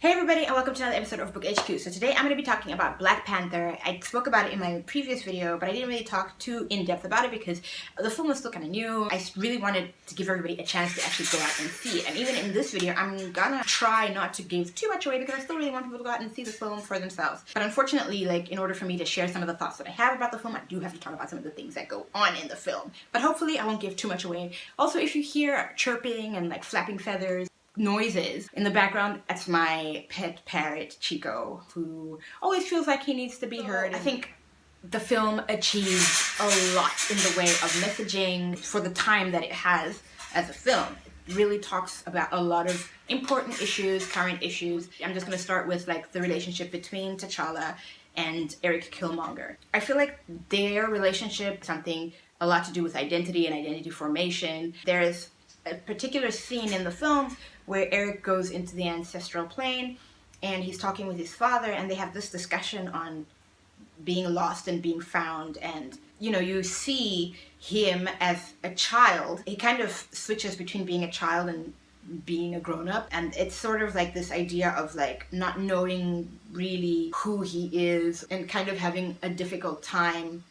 Hey everybody, and welcome to another episode of Book HQ. So today I'm going to be talking about Black Panther. I spoke about it in my previous video, but I didn't really talk too in-depth about it because the film was still kind of new. I really wanted to give everybody a chance to actually go out and see it. And even in this video, I'm gonna try not to give too much away because I still really want people to go out and see the film for themselves. But unfortunately, in order for me to share some of the thoughts that I have about the film, I do have to talk about some of the things that go on in the film. But hopefully I won't give too much away. Also, if you hear chirping and flapping feathers, noises in the background, that's my pet parrot Chico, who always feels like he needs to be heard. I think the film achieves a lot in the way of messaging for the time that it has as a film. It really talks about a lot of important issues, current issues. I'm just going to start with the relationship between T'Challa and Eric Killmonger. I feel like their relationship, something a lot to do with identity and identity formation. There's a particular scene in the film where Eric goes into the ancestral plane and he's talking with his father, and they have this discussion on being lost and being found. And you see him as a child. He kind of switches between being a child and being a grown-up, and it's sort of this idea of not knowing really who he is and kind of having a difficult time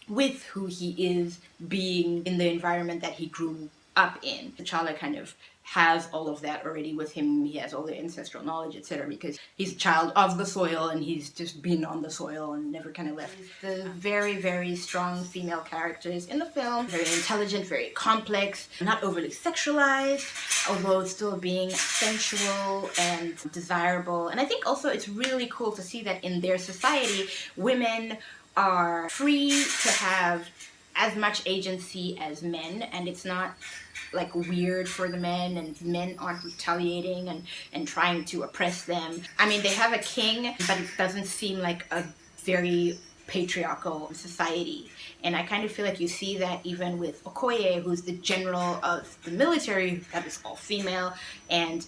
with who he is being in the environment that he grew up in. T'Challa kind of has all of that already with him. He has all the ancestral knowledge, etc., because he's a child of the soil and he's just been on the soil and never kind of left. The very, very strong female characters in the film, very intelligent, very complex, not overly sexualized, although still being sensual and desirable. And I think also it's really cool to see that in their society, women are free to have as much agency as men, and it's not weird for the men, and men aren't retaliating and trying to oppress them. I mean, they have a king, but it doesn't seem like a very patriarchal society. And I kind of feel like you see that even with Okoye, who's the general of the military, that is all female,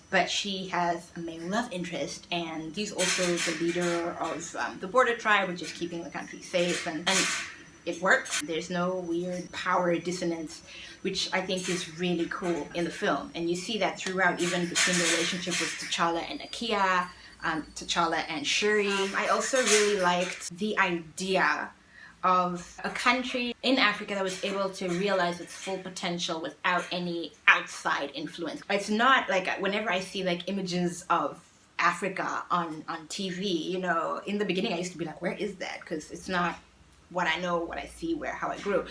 but she has a male love interest, and he's also the leader of the border tribe, which is keeping the country safe, and it works. There's no weird power dissonance, which I think is really cool in the film. And you see that throughout, even between the relationship with T'Challa and Nakia, T'Challa and Shuri. I also really liked the idea of a country in Africa that was able to realize its full potential without any outside influence. It's not whenever I see images of Africa on TV, in the beginning I used to be like, where is that? Because it's not what I know, what I see, how I grew.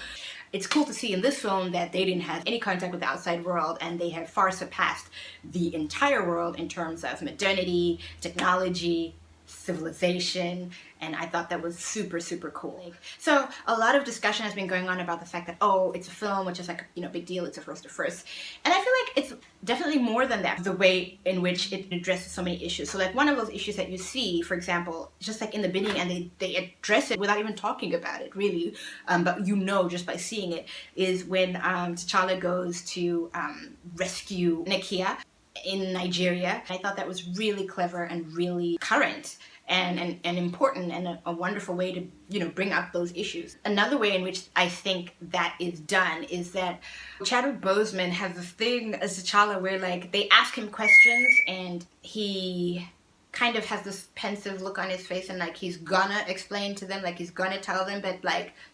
It's cool to see in this film that they didn't have any contact with the outside world, and they have far surpassed the entire world in terms of modernity, technology, civilization, and I thought that was super, super cool. So a lot of discussion has been going on about the fact that, oh, it's a film, which is big deal, it's a first to first. And I feel like it's definitely more than that, the way in which it addresses so many issues. So one of those issues that you see, for example, just in the beginning, and they address it without even talking about it, really, but just by seeing it, is when T'Challa goes to rescue Nakia in Nigeria. I thought that was really clever and really current and important, and a wonderful way to bring up those issues. Another way in which I think that is done is that Chadwick Boseman has this thing as T'Challa where they ask him questions and he kind of has this pensive look on his face, and he's gonna explain to them, he's gonna tell them, but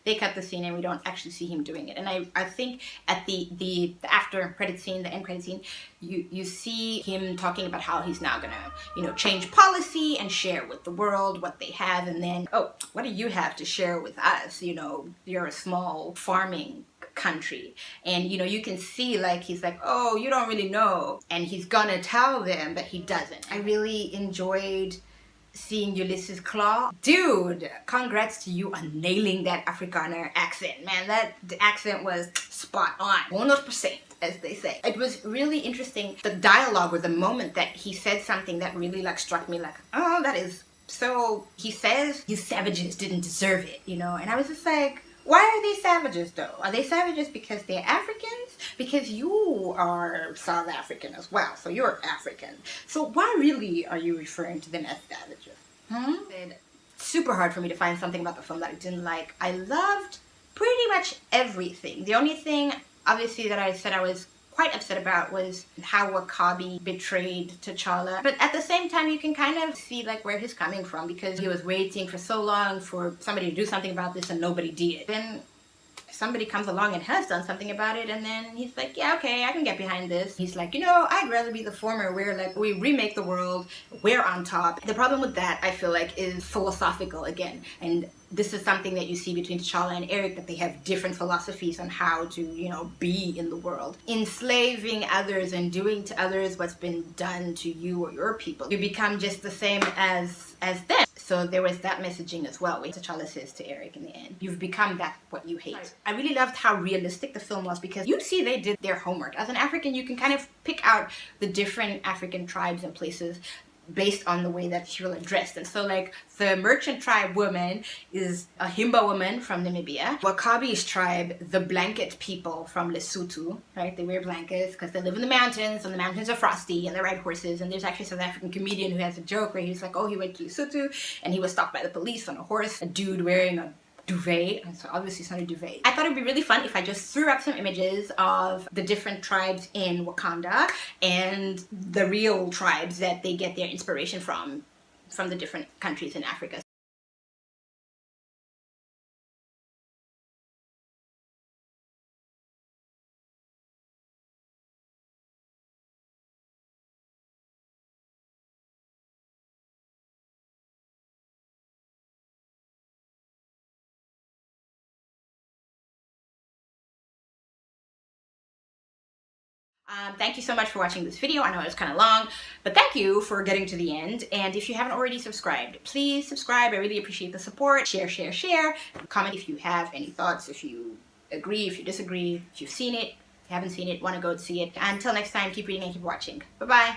they cut the scene and we don't actually see him doing it. And I think at the after credit scene, the end credit scene, you see him talking about how he's now gonna change policy and share with the world what they have, and then, oh, what do you have to share with us? You're a small farming country, and you can see he's oh, you don't really know, and he's gonna tell them, but he doesn't. I really enjoyed seeing Ulysses Claw. Dude, congrats to you on nailing that Afrikaner accent, man. The accent was spot on, 100%, as they say. It was really interesting, the dialogue, or the moment that he said something that really struck me, oh, that is so. He says, you savages didn't deserve it, and I was just why are they savages though? Are they savages because they're Africans? Because you are South African as well, so you're African. So why really are you referring to them as savages? It's super hard for me to find something about the film that I didn't like. I loved pretty much everything. The only thing, obviously, that I said I was quite upset about was how Wakabi betrayed T'Challa. But at the same time, you can kind of see like where he's coming from, because he was waiting for so long for somebody to do something about this and nobody did. Then somebody comes along and has done something about it, and then he's like, yeah, okay, I can get behind this. He's like, you know, I'd rather be the former, where like we remake the world, we're on top. The problem with that, I feel like, is philosophical again, and this is something that you see between T'Challa and Eric, that they have different philosophies on how to, you know, be in the world. Enslaving others and doing to others what's been done to you or your people, you become just the same as them. So there was that messaging as well, where T'Challa says to Eric in the end, you've become that what you hate. Right. I really loved how realistic the film was, because you see they did their homework. As an African, you can kind of pick out the different African tribes and places based on the way that people are dressed. And so like the merchant tribe woman is a Himba woman from Namibia. Wakabi's tribe, the blanket people from Lesotho, right? They wear blankets because they live in the mountains, and the mountains are frosty, and they ride horses. And there's actually a South African comedian who has a joke where he's like, oh, he went to Lesotho and he was stopped by the police on a horse, a dude wearing a duvet, and so obviously it's not a duvet. I thought it'd be really fun if I just threw up some images of the different tribes in Wakanda and the real tribes that they get their inspiration from the different countries in Africa. Thank you so much for watching this video. I know it was kind of long, but thank you for getting to the end. And if you haven't already subscribed, please subscribe. I really appreciate the support. Share, share, share. Comment if you have any thoughts, if you agree, if you disagree, if you've seen it, if you haven't seen it, want to go see it. Until next time, keep reading and keep watching. Bye-bye.